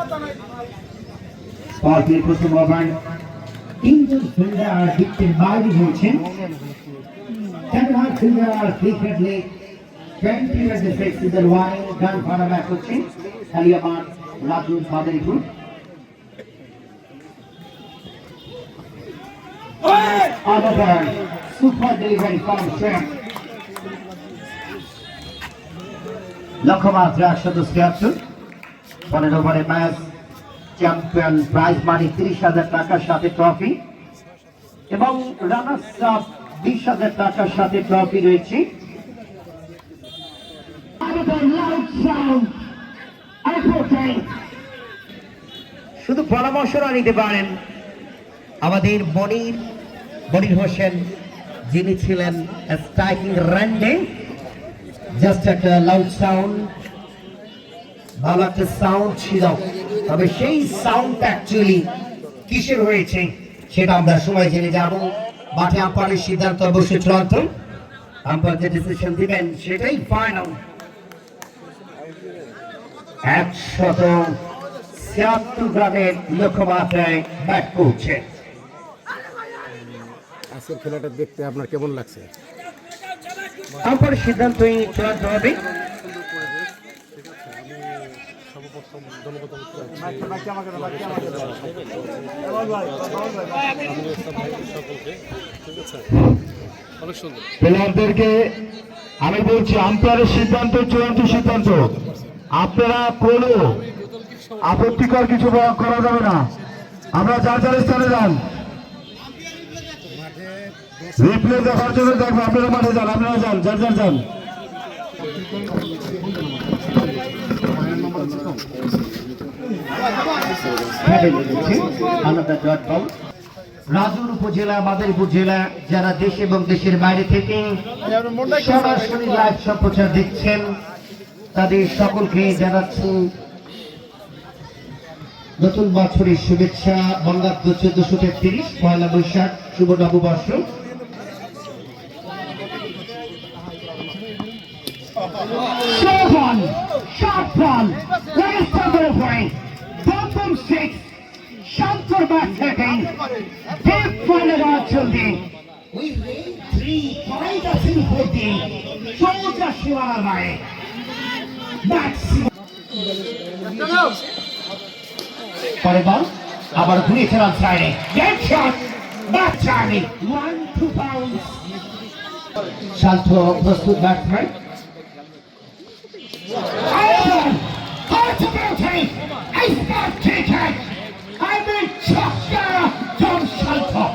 Ball play for the moment. তিনজন fielder ভিত্তির বাইরে হয়েছেন। চার fielder ক্রিকেটলে 20 defects in the line done for a back coaching. Aliaman Rajul Madaripur. Another super delivery from Shrek. লক্ষ্যমাত্রা 173 পরের ওভারে ম্যাচ চ্যাম্পিয়ন প্রাইজ মানি 30,000 টাকার সাথে ট্রফি এবং রানার্স আপ 20,000 টাকার সাথে ট্রফি রয়েছে। শুধু পরামর্শরা নিতে পারেন আমাদের মনির হোসেন, যিনি ছিলেন স্ট্রাইকিং র্যান্ডে। জাস্ট একটা লাউড সাউন্ড, ভালো একটা সাউন্ড ছিল, তবে সেই সাউন্ড অ্যাকচুয়ালি কিসের হয়েছে সেটা আমরা সময় জেনে যাব। মাঠে আম্পায়ারের সিদ্ধান্ত অবশ্যই চূড়ান্ত, আম্পায়ার যে ডিসিশন দিবেন সেটাই ফাইনাল। 176 রানের লক্ষ্যমাত্রায় ব্যাট করছে। আজকের খেলাটা দেখতে আপনার কেমন লাগছে? আম্পায়ারের সিদ্ধান্তই চূড়ান্ত হবে। প্লেয়ারদেরকে আমি বলছি আম্পায়ারের সিদ্ধান্ত চূড়ান্ত সিদ্ধান্ত, আপনারা কোনো আপত্তিকর কিছু করা যাবে না। আমরা যার যার স্থানে যান, রিপ্লে দেখার জন্য দেখবো। আপনারা মাঠে যান, আপনারা যান, যার যার যান। রাজুর উপজেলা, মাদারীপুর জেলা, যারা দেশ এবং দেশের বাইরে থেকে সরাসরি লাইভ সম্প্রচার দেখছেন তাদের সকলকে জানাচ্ছি নতুন বছরের শুভেচ্ছা। বঙ্গাব্দ 1433 পয়লা বৈশাখ, শুভ নববর্ষ। Shantor back setting, deep final childi. We win 3-5 in 40. Soldier Shivanar Mai. Maximum. পরে বল আবার ঘুরিয়েছেন অন সাইডে, গেট শট, ব্যাট চার্লি 1-2 pounds। শান্ত প্রস্তুত batsman, I mean, Chaka Tom Shalto.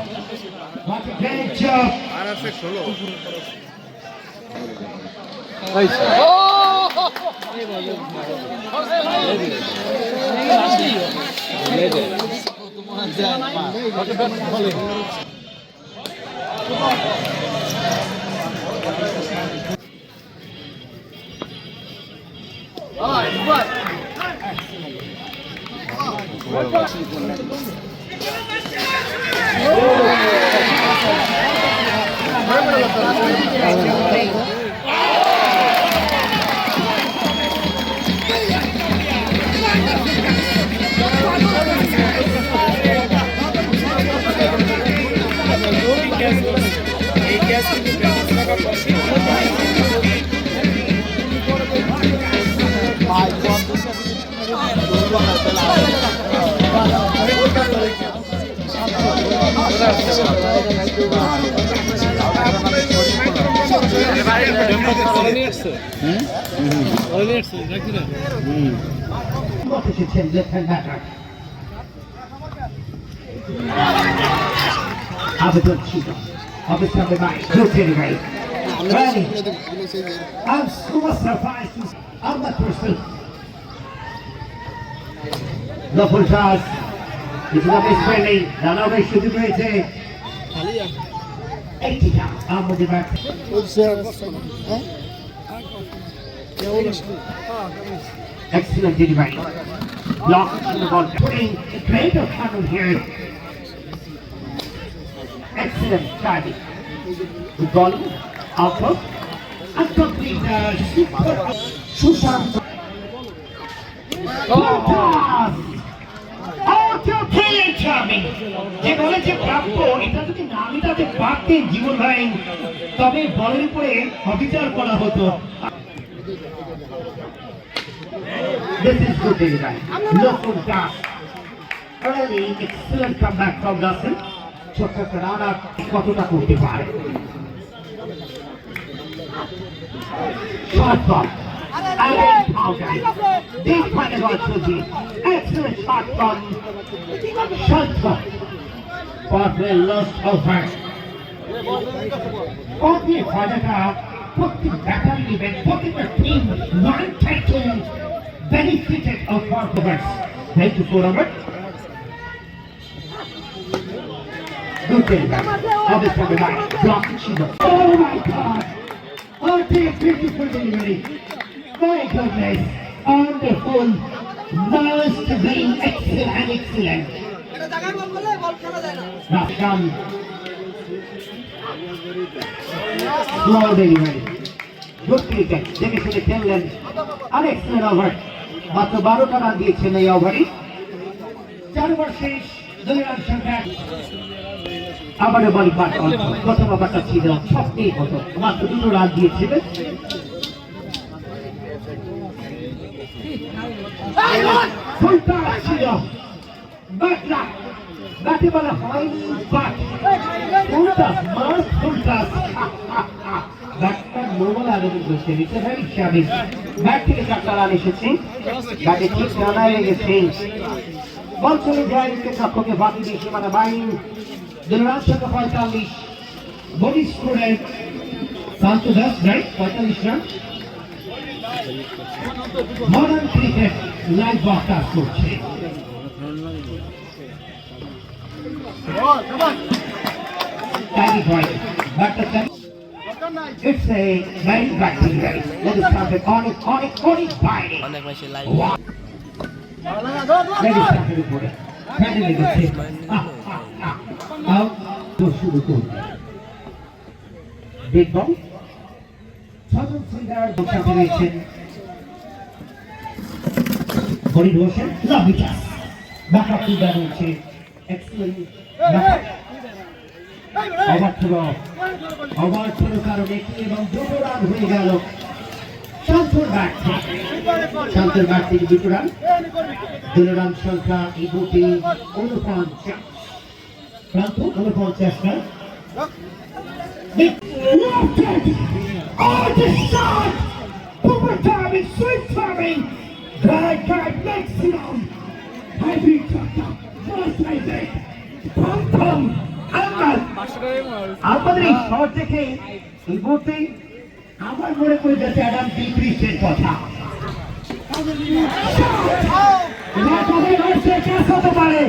What a great job. I'm so surprised. I'm that person. The full toss. This is a misspelling. None of it should be made. 80 down. I'm moving back. Excellent delivery. Block on the ball. Putting a great of funnel here. Excellent target. Good bowling. Output. And complete super. Sushant. Good pass. পারেনি, যে বলে যে প্রাপ্য এটা যদি না মেটাতে পারতেন জীবন ভাই, তবে বলের উপরে অবিচার করা হতো। This is good design. Look on that. Early excellent comeback from Russell. ছোট্ট একটা রানার কতটা করতে পারে। Shot ball. Alan Powder. Deep final ball to the excellent shot from Shot. But well lost over. Okay, Fadaka put the battery event, put in the team, one title benefited of performance. Thank you for Robert. Good delivery. Obviously from the back. Block it, Shiva. Oh my God. What a beautiful delivery. My goodness. Wonderful. Must be excellent, excellent. Rasham. Slow delivery. Good cricket. দেখে শুনে খেললেন। আর excellent over. মাত্র 12টা run দিয়েছেন এই ওভারে। 4 over শেষ। 2 run সংখ্যা। আবারও বল but অল্প। প্রথম ওভারটা ছিল 6টি হতো। মাত্র 2 রান দিয়েছিলেন। ফুলটা ছিল। বাটলা। ব্যাটে বলা হয়নি বাট। ফুলটা মাস্ট ফুলটা। ব্যাটসম্যান নোবেল আনন্দ করছেন। এটা ভেরি স্বামী। ব্যাট থেকে 4টা রান এসেছে। ব্যাটে ঠিক ডানায় লেগেছে। বল চলে যায় উইকেট রক্ষকের বাকি দিয়ে সীমানা বাইন। 2 রান সংখ্যা 45। বডি স্কোরের Shanto Das right 45 run. Modern cricket live broadcast করছে। Tiny point. It's a very bad thing. Let us start with on it, biting. Wow. Let us start with it. Finally the tip. Out. Go through the goal. Big ball. Southern Singer, the combination. Body motion. Lovely pass. Back up to the chain. Excellent. Back. Over ছিল কারণ একটি এবং 2 run হয়ে গেল শান্তর bat থেকে 2 run. 2 run সংখ্যা এই দুটি 49 প্রান্ত 49 run. Timing, sweet timing. Guy maximum. Hybrid shot. First hybrid. Pum. আমাদের এই শট দেখে এই মুহূর্তে আমার মনে করে যাচ্ছে অ্যাডাম গিলক্রিস্টের কথা। হতে পারে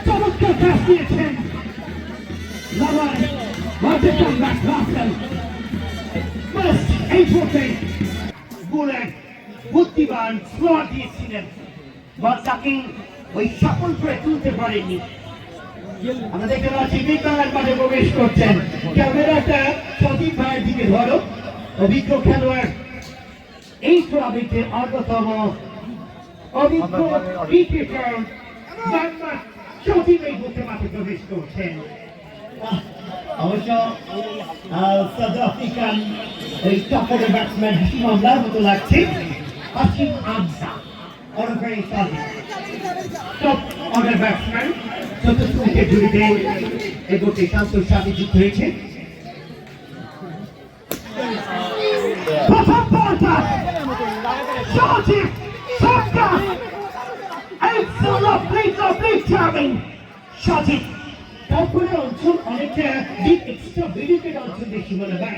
চমৎকার ক্যাচ দিয়েছেন এই মুহূর্তে বুলেট বুদ্ধিমান স্লোয়ার দিয়েছিলেন, বলটাকে ওই সফল করে তুলতে পারেননি। আমরা দেখতে পাচ্ছি বিজ্ঞানের মাঠে প্রবেশ করছেন। ক্যামেরাটা সঠিক ভাইয়ের দিকে ধরো। অভিজ্ঞ খেলোয়াড় এই টুর্নামেন্টের অন্যতম অভিজ্ঞ ক্রিকেটার সঠিক এই বুকে মাঠে প্রবেশ করছেন। অবশ্য সাউথ আফ্রিকান ওই টপের ব্যাটসম্যান হাসিম আমলার মতো লাগছে। Hashim Amja order top order batsman চতুর্থ উইকেট জুড়িতে এগোতে শান্তর সাথে যুক্ত হয়েছে। প্রথম বলটা সঠিক ছক্কা। সঠিক তারপরে অঞ্চল অনেকটা ডিপ এক্সট্রা উইকেট অঞ্চল দেখি বলে ভাই।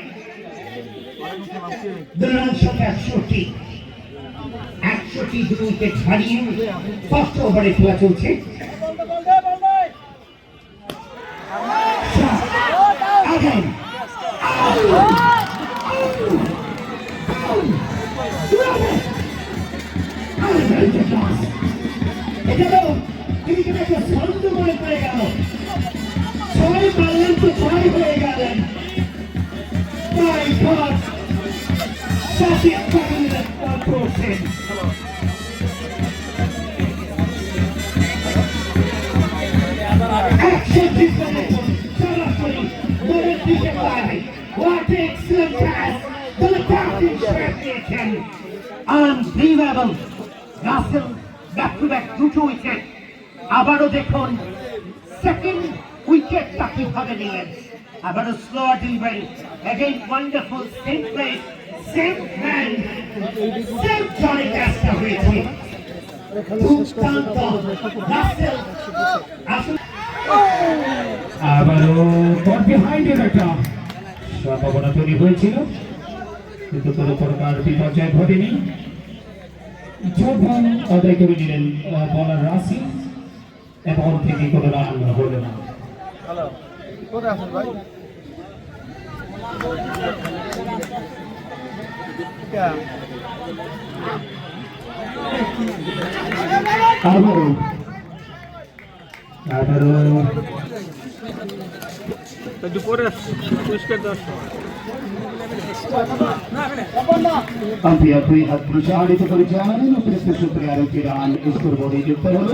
রান সংখ্যা 61 2 উইকেট হারিয়ে ফার্স্ট ওভারে খেলা চলছে। এটা তিনি কিন্তু একটা ছন্দ মনে করে গেল। 6 মারলেন তো 6 হয়ে গেলেন। My God! Action sorry, what excellent pass to the captain champion. Unbelievable. Russell back-to-back দুটো উইকেট, আবারও দেখুন সেকেন্ড উইকেটটা কিভাবে নিলেন, আবারও slower delivery, again wonderful same place, same man, same Johnny কাজটা হয়েছে। দুর্দান্ত রাসেল আবারও গট বিহাইন্ডের একটা সম্ভাবনা তৈরি হয়েছিল, কিন্তু কোনো প্রকার বিপর্যয় ঘটেনি। জোরদার আদায় করে নিলেন বলার রাসেল এবং থেকে কোনো রান হলো না। আম্পায়ার দুই হাত প্রসারিত করে জানালেন অতিরিক্ত সূত্রে আরো একটি রান স্কোর বোর্ডে যুক্ত হল।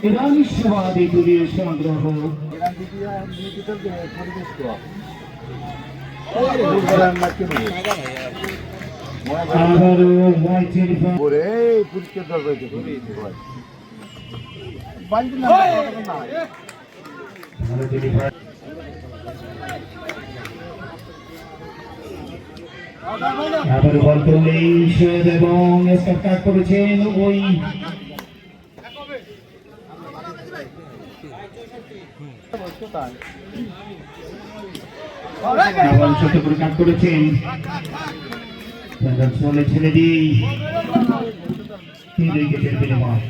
ইরান সবাদী দলীয় সংগ্রহ আবারও হোয়াইটের আবার বল করলেই শোয়েব এবং স্টার্ট করেছেন ওই আবার ছোট করে কাট করেছেন, চলে ছেড়ে দিই 3 উইকেটের বিনিময়।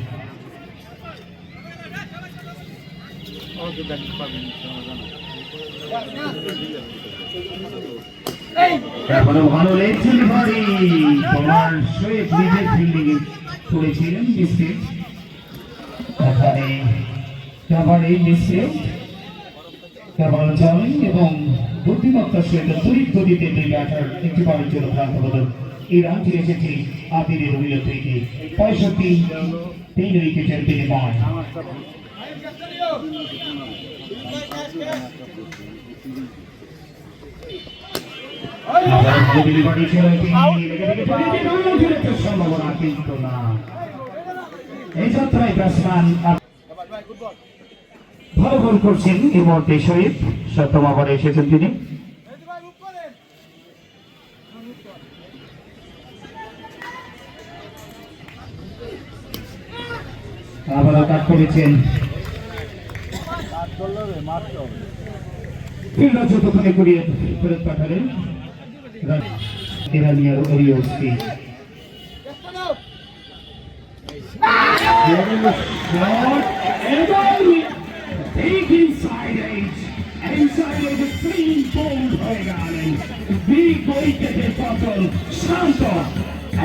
এখনো ভালো লেগ ডেলিভারি, তোমার শোয়েব নিজের ফিল্ডিং করেছিলেন মিস্টেক, এখানে কাভারে মিস্টেক কেবল জামিন এবং বুদ্ধিমত্তার সহিত তড়িৎ গতিতে দুই ব্যাটার একটি বারের জন্য প্রান্ত বদল। এই রানটি এসেছে আদিরের উইকেট থেকে 65, 3 উইকেটের বিনিময়। সম্ভাবনা কিন্তু না, এই যাত্রায় ব্যাটসম্যান ভালো গোল করছেন এই মুহূর্তে শহীদ, 7ম ওভারে এসেছেন তিনি। আবারও কাট করেছেন ফিল্ডার যতক্ষণে করিয়ে ফেরত পাঠালেন ইরানিয়ার ওরিওসকে। Big inside edge, clean bold হয়ে গেলেন, বিগ উইকেটের পতন শান্ত,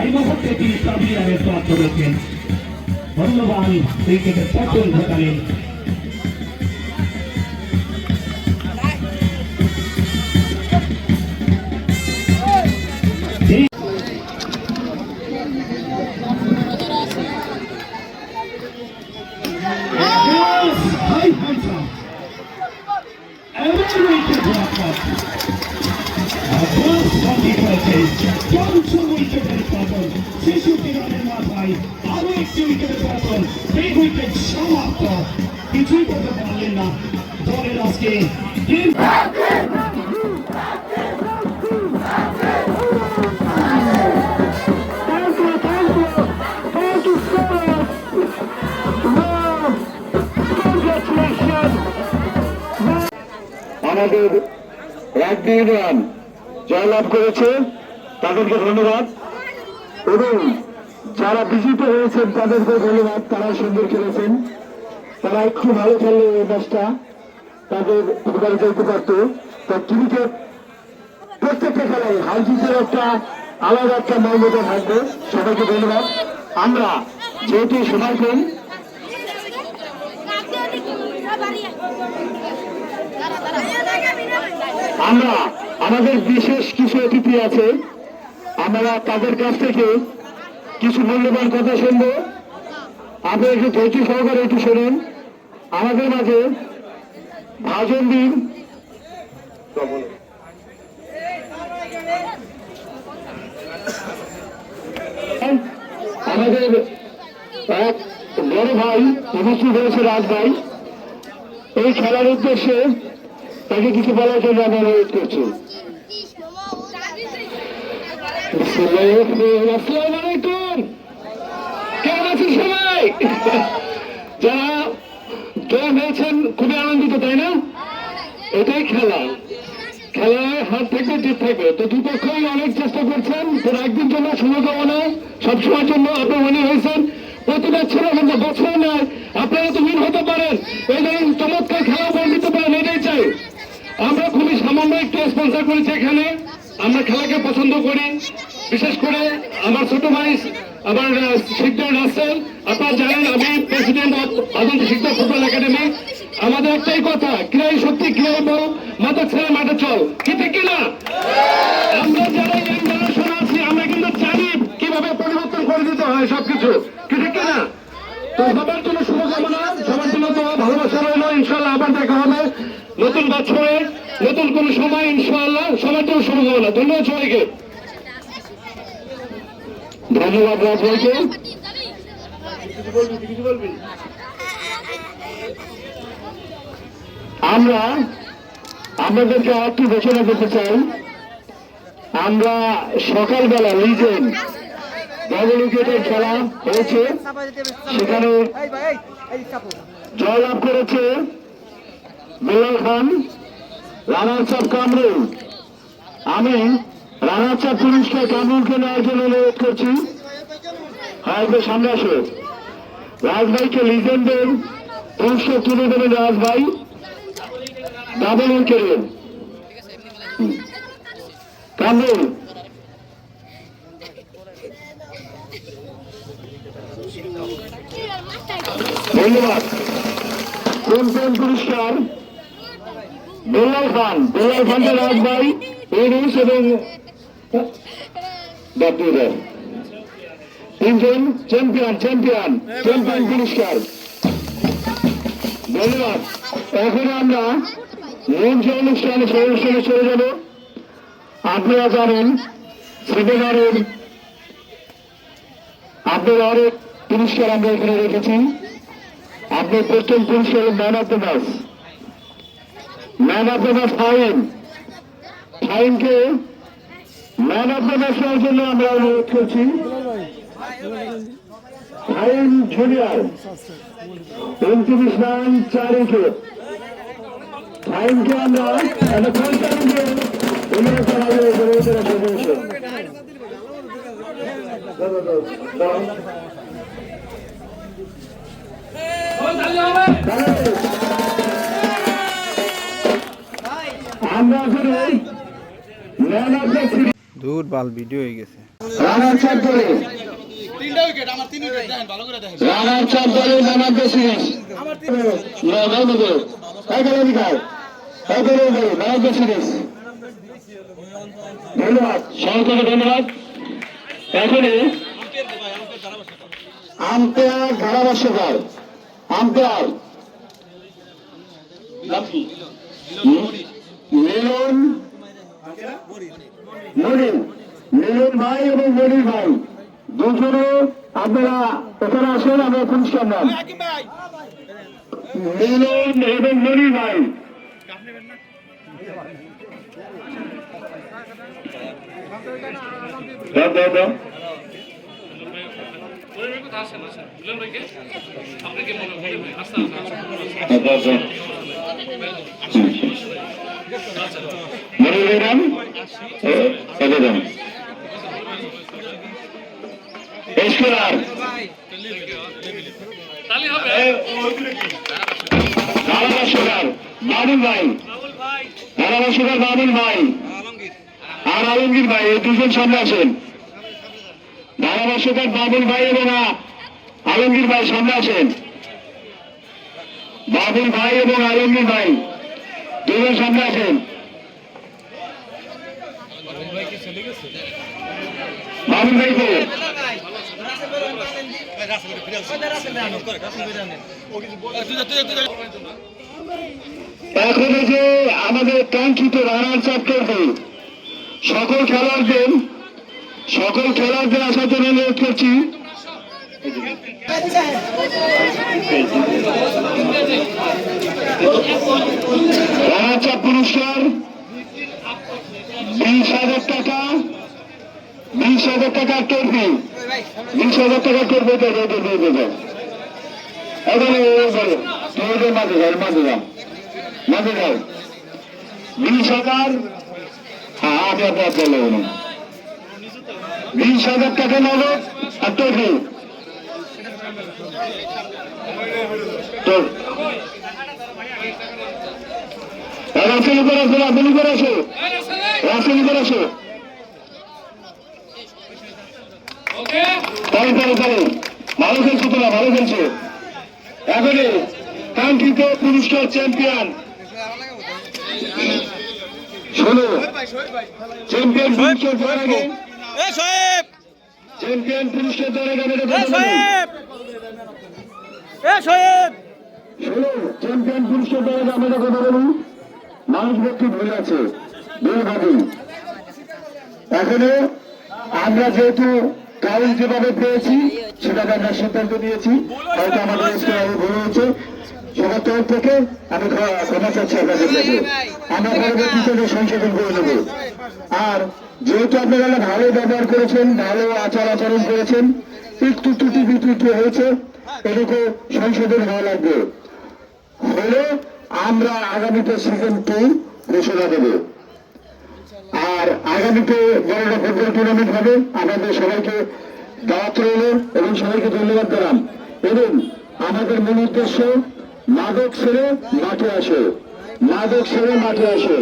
এই মুহূর্তে তিনি কাবিয়ারের পথ ধরেছেন, মূল্যবান উইকেটের পতন ঘটালেন। কিছুই করতে পারলেন না দলের আজকে আমাদের রাগবি ইউনিয়ন জয়লাভ করেছে, তাদেরকে ধন্যবাদ, এবং যারা বিজিত হয়েছেন তাদেরকে ধন্যবাদ, তারা সুন্দর খেলেছেন, তারা একটু ভালো খেললে এই ম্যাচটা তাদের এবারে যেতে পারতো। তো ক্রিকেট প্রত্যেকটা খেলায় হাল জিতের একটা আলাদা একটা মর্যাদা থাকবে। সবাইকে ধন্যবাদ। আমরা যেহেতু সময় কম, আমরা আমাদের বিশেষ কিছু অতিথি আছে, আমরা তাদের কাছ থেকে কিছু মূল্যবান কথা শুনবো। আপনি একটু ধৈর্য সহকারে একটু শুনুন। আমাদের মাঝে ভাজন দিন আমাদের এক বড় ভাই উপস্থিত হয়েছে, রাজ ভাই। এই খেলার উদ্দেশ্যে তাকে কিছু বলার জন্য আমি অনুরোধ করছি। আসসালামু আলাইকুম, কেমন আছেন সবাই? যারা জয় হয়েছেন খুবই আনন্দিত, তাই না? এটাই খেলা, খেলায় হার থাকবে, জিত থাকবে। তো দুপক্ষই অনেক চেষ্টা করছেন। তো একদিন জন্য শুভকামনা, সবসময়ের জন্য আপনি মনে হয়েছেন প্রতি বছর আমরা বছর নয়, আপনারা তো উইন হতে পারেন, এই চমৎকার খেলা বল দিতে পারেন, এটাই চাই। আমরা খুবই সামান্য একটু স্পন্সর করেছি এখানে। আমরা খেলাকে পছন্দ করি, বিশেষ করে আমার ছোট ভাই আমার শিকদার রাসেল। আপনারা জানেন আমি president of Adanta Sikdar football academy. আমাদের একটাই কথা, ক্রীড়াই শক্তি, ক্রীড়াই বল, মাঠে ছেড়ে মাঠে চল, কি ঠিক কিনা? আমরা যারা এই জেনারেশন আছি আমরা কিন্তু জানি কিভাবে পরিবর্তন করে দিতে হয় সবকিছু, কি ঠিক কিনা? তো সবার জন্য শুভকামনা, সবার জন্য তো ভালোবাসা রইল। ইনশাল্লাহ আবার দেখা হবে নতুন বছরে, নতুন কোন সময়, ইনশাআল্লাহ। সবার জন্য শুভকামনা। ধন্যবাদ সবাইকে। ধন্যবাদ রাজ ভাইকে। আমরা আমাদেরকে একটি ঘোষণা করতে চাই। আমরা সকালবেলা লিজেন্ড ডাবল উইকেটের খেলা হয়েছে, সেখানে জয়লাভ করেছে বেলাল খান, রানার্স আপ কামরুল। আমি রানার্স আপ পুরস্কার কামরুলকে নেওয়ার জন্য অনুরোধ করছি। হ্যাঁ, সামনে আসো। রাজ ভাইকে লিজেন্ডের পুরস্কার তুলে দেবেন রাজ ভাই, ডাবল উইকেটের। কামরুল ধন্যবাদ। চ্যাম্পিয়ন পুরস্কার বেলাল খান, বেলাল খানকে রাজ ভাই এরিস এবং তিনজন চ্যাম্পিয়ন চ্যাম্পিয়ন চ্যাম্পিয়ন পুরস্কার। ধন্যবাদ। এখন আমরা মূল যে অনুষ্ঠানে সেই অনুষ্ঠানে চলে যাব। আপনারা জানেন সেমিনারের আপনার অনেক পুরস্কার আমরা এখানে রেখেছি। আপনার প্রথম পুরস্কার man of the match, man of the match ফাইন। ফাইনকে ম্যান অফ দ্য ম্যাচ হওয়ার জন্য আমরা অনুরোধ করছি। ফাইন জুনিয়র 29 রান 4 উইকেট। ফাইনকে আমরা দূর বাল ভিডিও হয়ে গেছে। রানার চার দলে রানার চার দলে ম্যান অফ দ্য সিরিজ ধন্যবাদ, সহকারে ধন্যবাদ। এখানে আম্পায়ার ধারাভাষ্যকার, আম্পায়ার মিলন মিলন ভাই এবং মনির ভাই দুজনে আপনারা এখানে আসেন, আমরা পুরস্কার নেন। মিলন এবং মনির ভাই বাবুল ভাই, ধারাভাষ্যকার বাবুল ভাই আর আলমগীর ভাই, এই দুজন সামনে আছেন। ধারাভাষ্যকার বাবুল ভাই এবং আলমগীর ভাই সামনে আছেন। বাবুল ভাই এবং আলমগীর ভাই দুজন সামনে আছেন। মামুন ভাইকে এখন এই যে আমাদের কাঙ্ক্ষিত রানার চ্যাপ্টারকে সকল খেলোয়াড়দের আসার জন্য অনুরোধ করছি। রানার চাপ পুরস্কার 20,000 টাকা, 20,000 টাকার ট্রফি, 20,000 টাকার ট্রফি এখানে মাঝে যাও 20,000। হ্যাঁ আগে 20,000 টাকা নগদ আর ট্রফি। রাসেল করে আসো ভালো খেলছো তোরা, ভালো খেলছো। এখনই কাঙ্ক্ষিত পুরস্কার চ্যাম্পিয়ন শোনো, চ্যাম্পিয়ন পুরস্কার দেওয়ার আগে চ্যাম্পিয়ন পুরস্কার দেওয়ার আগে আমাদের কথা বলুন। মানুষ ব্যক্তি ভুল আছে, ভুল ভাবুন। এখনো আমরা যেহেতু কাউন্ট যেভাবে পেয়েছি সেটাকে আমরা সিদ্ধান্ত নিয়েছি, হয়তো আমাদের ভুল হয়েছে। সবার তরফ থেকে আমি ক্ষমা চাচ্ছি আপনাদের কাছে, আমরা পরবর্তীতে সংশোধন করে নেব। আর যেহেতু আপনারা ভালো ব্যবহার করেছেন, ভালো আচরণ করেছেন, একটু ত্রুটি বিত্রুটি হয়েছে, এটুকু সংশোধন হওয়া লাগবে। হলে আমরা আগামীতে সিজন 2 ঘোষণা দেব। আর আগামীতে বড় ফুটবল টুর্নামেন্ট হবে, আপনাদের সবাইকে দাওয়াত রইল এবং সবাইকে ধন্যবাদ দিলাম। এবং আমাদের মূল উদ্দেশ্য মাদক ছেড়ে মাঠে আসে,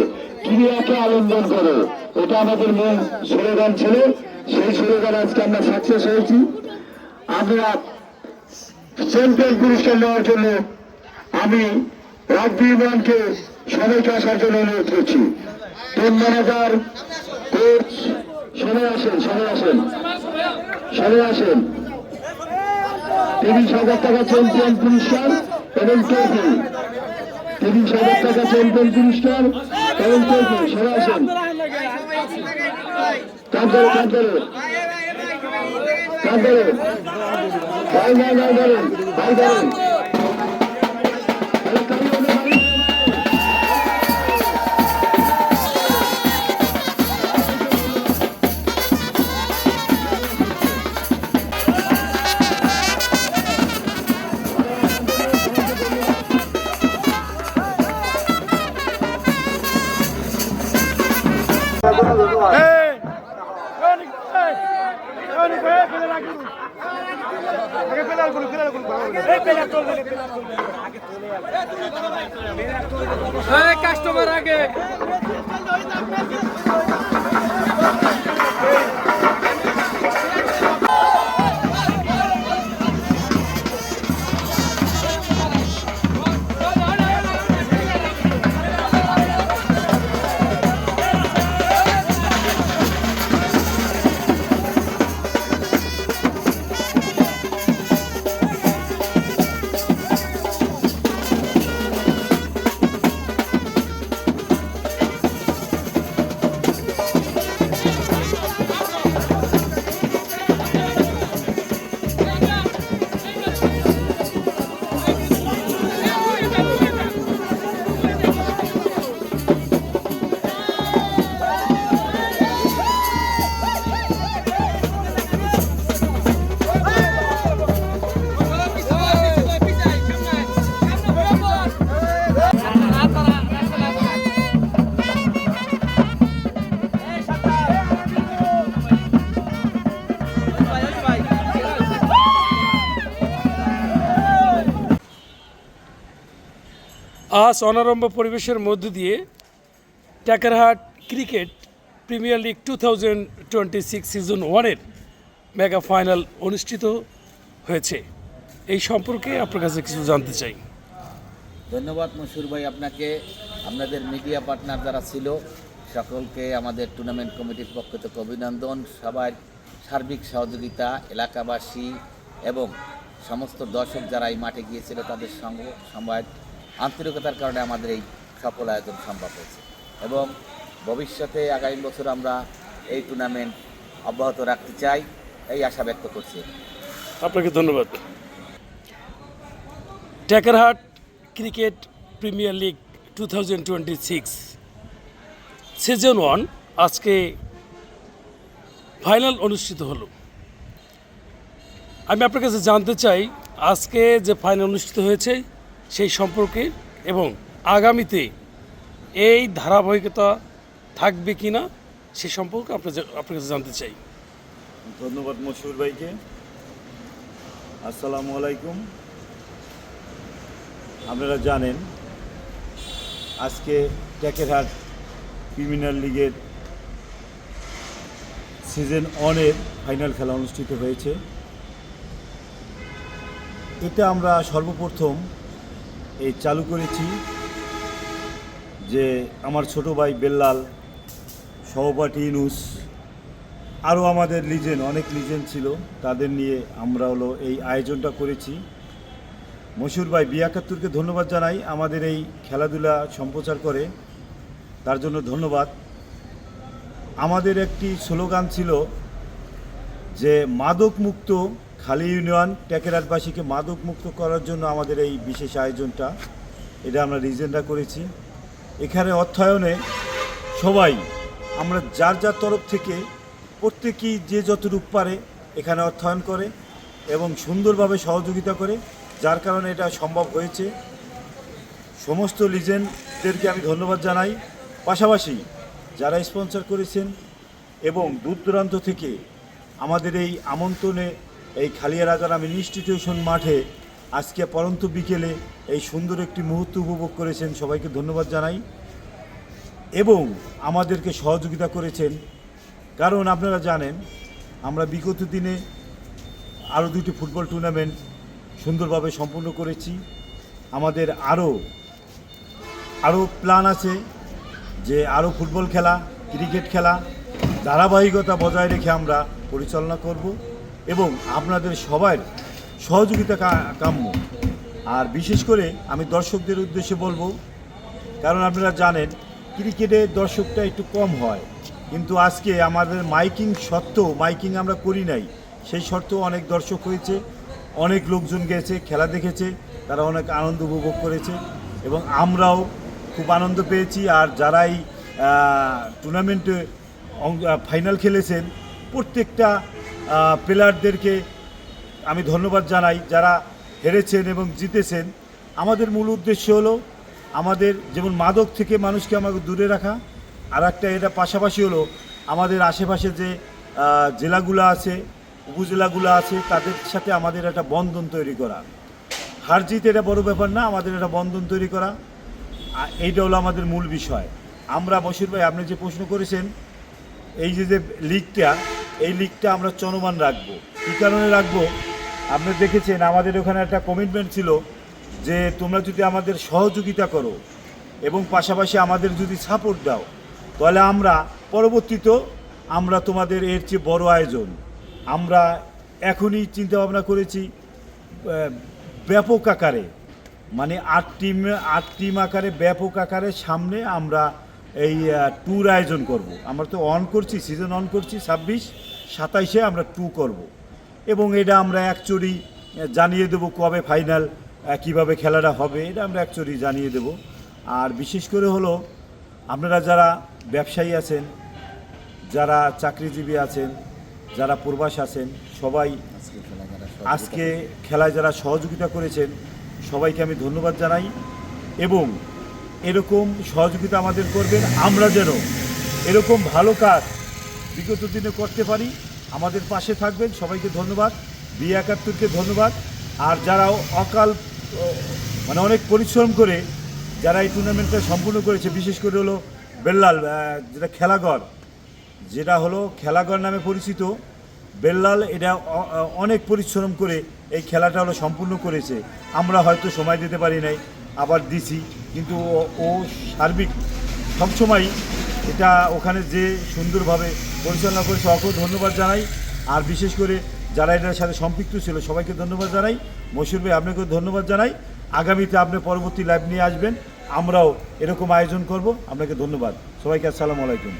ক্রীড়াকে আলিঙ্গন করো, এটা আমাদের মূল স্লোগান ছিল। সেই স্লোগান আজকে আমরা সাকসেস হয়েছি। আমরা চ্যাম্পিয়ন পুরস্কার নেওয়ার জন্য আমি রাগবি ইউনিয়নকে সবাইকে আসার জন্য অনুরোধ করছি। টিম ম্যানেজার, কোচ সবাই আসেন। 30,000 টাকা চ্যাম্পিয়ন পুরস্কার এবং ট্রফি, 30,000 টাকা চ্যাম্পিয়ন পুরস্কার এবং ট্রফি, সবাই আসেন। কাস্টমার আগে আজ অনারম্ভ পরিবেশের মধ্য দিয়ে Tekerhat cricket premier league 2026 season 1-এর মেগা ফাইনাল অনুষ্ঠিত হয়েছে। এই সম্পর্কে আপনার কাছে কিছু জানতে চাই। ধন্যবাদ মশহুর ভাই আপনাকে, আপনাদের মিডিয়া পার্টনার যারা ছিল সকলকে আমাদের টুর্নামেন্ট কমিটির পক্ষ থেকে অভিনন্দন। সবার সার্বিক সহযোগিতা, এলাকাবাসী এবং সমস্ত দর্শক যারা এই মাঠে গিয়েছিল তাদের সবাই আন্তরিকতার কারণে আমাদের এই সফল আয়োজন সম্ভব হয়েছে এবং ভবিষ্যতে আগামী বছর আমরা এই টুর্নামেন্ট অব্যাহত রাখতে চাই, এই আশা ব্যক্ত করছি। আপনাকে ধন্যবাদ। টেকারহাট ক্রিকেট প্রিমিয়ার লিগ 2026 সিজন 1 আজকে ফাইনাল অনুষ্ঠিত হলো। আমি আপনার কাছে জানতে চাই আজকে যে ফাইনাল অনুষ্ঠিত হয়েছে সেই সম্পর্কে এবং আগামীতে এই ধারাবাহিকতা থাকবে কিনা সে সম্পর্কে আপনার কাছে জানতে চাই। ধন্যবাদ মশহুর ভাইকে। আসসালামু আলাইকুম। আপনারা জানেন আজকে টেকেরহাট প্রিমিয়ার লিগের সিজন 1-এর ফাইনাল খেলা অনুষ্ঠিত হয়েছে। এটা আমরা সর্বপ্রথম এই চালু করেছি যে আমার ছোট ভাই বেল্লাল, সহপাঠী ইনুস, আরও আমাদের অনেক লিজেন্ড ছিল, তাদের নিয়ে আমরা এই আয়োজনটা করেছি। মশহুর ভাই B71-কে ধন্যবাদ জানাই আমাদের এই খেলাধুলা সম্প্রচার করে, তার জন্য ধন্যবাদ। আমাদের একটি স্লোগান ছিল যে মাদক মুক্ত খালি ইউনিয়ন, টেকেরহাটবাসীকে মাদক মুক্ত করার জন্য আমাদের এই বিশেষ আয়োজনটা, এটা আমরা রিজেন্ডা করেছি। এখানে অর্থায়নে সবাই আমরা যার যার তরফ থেকে প্রত্যেকেই যে যতটুকু পারে এখানে অর্থায়ন করে এবং সুন্দরভাবে সহযোগিতা করে, যার কারণে এটা সম্ভব হয়েছে। সমস্ত লিজেন্ডদেরকে আমি ধন্যবাদ জানাই। পাশাপাশি যারা স্পন্সর করেছেন এবং দূর দূরান্ত থেকে আমাদের এই আমন্ত্রণে এই খালিয়ারাজার আমিন ইনস্টিটিউশন মাঠে আজকে পরন্ত বিকেলে এই সুন্দর একটি মুহূর্ত উপভোগ করেছেন, সবাইকে ধন্যবাদ জানাই। এবং আমাদেরকে সহযোগিতা করেছেন, কারণ আপনারা জানেন আমরা বিগত দিনে আরও 2টি ফুটবল টুর্নামেন্ট সুন্দরভাবে সম্পূর্ণ করেছি। আমাদের আরও প্ল্যান আছে যে আরও ফুটবল খেলা, ক্রিকেট খেলা ধারাবাহিকতা বজায় রেখে আমরা পরিচালনা করব এবং আপনাদের সবার সহযোগিতা কাম্য। আর বিশেষ করে আমি দর্শকদের উদ্দেশ্যে বলবো, কারণ আপনারা জানেন ক্রিকেটে দর্শকটা একটু কম হয়, কিন্তু আজকে আমাদের মাইকিং সত্ত্বেও, মাইকিং আমরা করি নাই, সেই সত্ত্বেও অনেক দর্শক হয়েছে, অনেক লোকজন গেছে, খেলা দেখেছে, তারা অনেক আনন্দ উপভোগ করেছে এবং আমরাও খুব আনন্দ পেয়েছি। আর যারা এই টুর্নামেন্টে ফাইনাল খেলেছেন প্রত্যেকটা প্লেয়ারদেরকে আমি ধন্যবাদ জানাই, যারা হেরেছেন এবং জিতেছেন। আমাদের মূল উদ্দেশ্য হলো আমাদের যেমন মাদক থেকে মানুষকে আমাকে দূরে রাখা, আর একটা এটা পাশাপাশি হলো আমাদের আশেপাশে যে জেলাগুলো আছে, উপজেলাগুলো আছে, তাদের সাথে আমাদের একটা বন্ধন তৈরি করা। হার জিত এটা বড় ব্যাপার না, আমাদের একটা বন্ধন তৈরি করা, এইটা হলো আমাদের মূল বিষয়। আমরা মশহুর ভাই আপনি যে প্রশ্ন করেছেন, এই যে লিগটা, এই লিগটা আমরা চলমান রাখবো। কী কারণে রাখবো? আপনি দেখেছেন আমাদের ওখানে একটা কমিটমেন্ট ছিল যে তোমরা যদি আমাদের সহযোগিতা করো এবং পাশাপাশি আমাদের যদি সাপোর্ট দাও, তাহলে আমরা পরবর্তীতেও আমরা তোমাদের এর চেয়ে বড় আয়োজন আমরা এখনই চিন্তাভাবনা করেছি ব্যাপক আকারে, মানে 8 টিম আকারে ব্যাপক আকারে সামনে আমরা এই ট্যুর আয়োজন করব। আমরা তো করছি, সিজন করছি 26-27-এ আমরা 2 করব এবং এটা আমরা অ্যাকচুয়ালি জানিয়ে দেবো কবে ফাইনাল, কিভাবে খেলাটা হবে, এটা আমরা অ্যাকচুয়ালি জানিয়ে দেব। আর বিশেষ করে হলো আপনারা যারা ব্যবসায়ী আছেন, যারা চাকরিজীবী আছেন, যারা প্রবাস আছেন, সবাই আজকে খেলায় যারা সহযোগিতা করেছেন সবাইকে আমি ধন্যবাদ জানাই এবং এরকম সহযোগিতা আমাদের করবেন, আমরা যেন এরকম ভালো কাজ বিগত দিনে করতে পারি, আমাদের পাশে থাকবেন। সবাইকে ধন্যবাদ, B71-কে ধন্যবাদ। আর যারা অনেক পরিশ্রম করে যারা এই টুর্নামেন্টটা সম্পূর্ণ করেছে, বিশেষ করে হলো বেল্লাল, যেটা হলো খেলাঘর নামে পরিচিত বেল্লাল, এটা অনেক পরিশ্রম করে এই খেলাটা সম্পূর্ণ করেছে। আমরা হয়তো সময় দিতে পারি নাই, আবার দিছি, কিন্তু ও সার্বিক সবসময় এটা ওখানে যে সুন্দরভাবে পরিচালনা করেছে ওকেও ধন্যবাদ জানাই। আর বিশেষ করে যারা এটার সাথে সম্পৃক্ত ছিল সবাইকে ধন্যবাদ জানাই। মশিউর ভাই আপনাকেও ধন্যবাদ জানাই। আগামীতে আপনি পরবর্তী লাইভ নিয়ে আসবেন, আমরাও এরকম আয়োজন করব। আপনাকে ধন্যবাদ। সবাইকে আসসালামু আলাইকুম।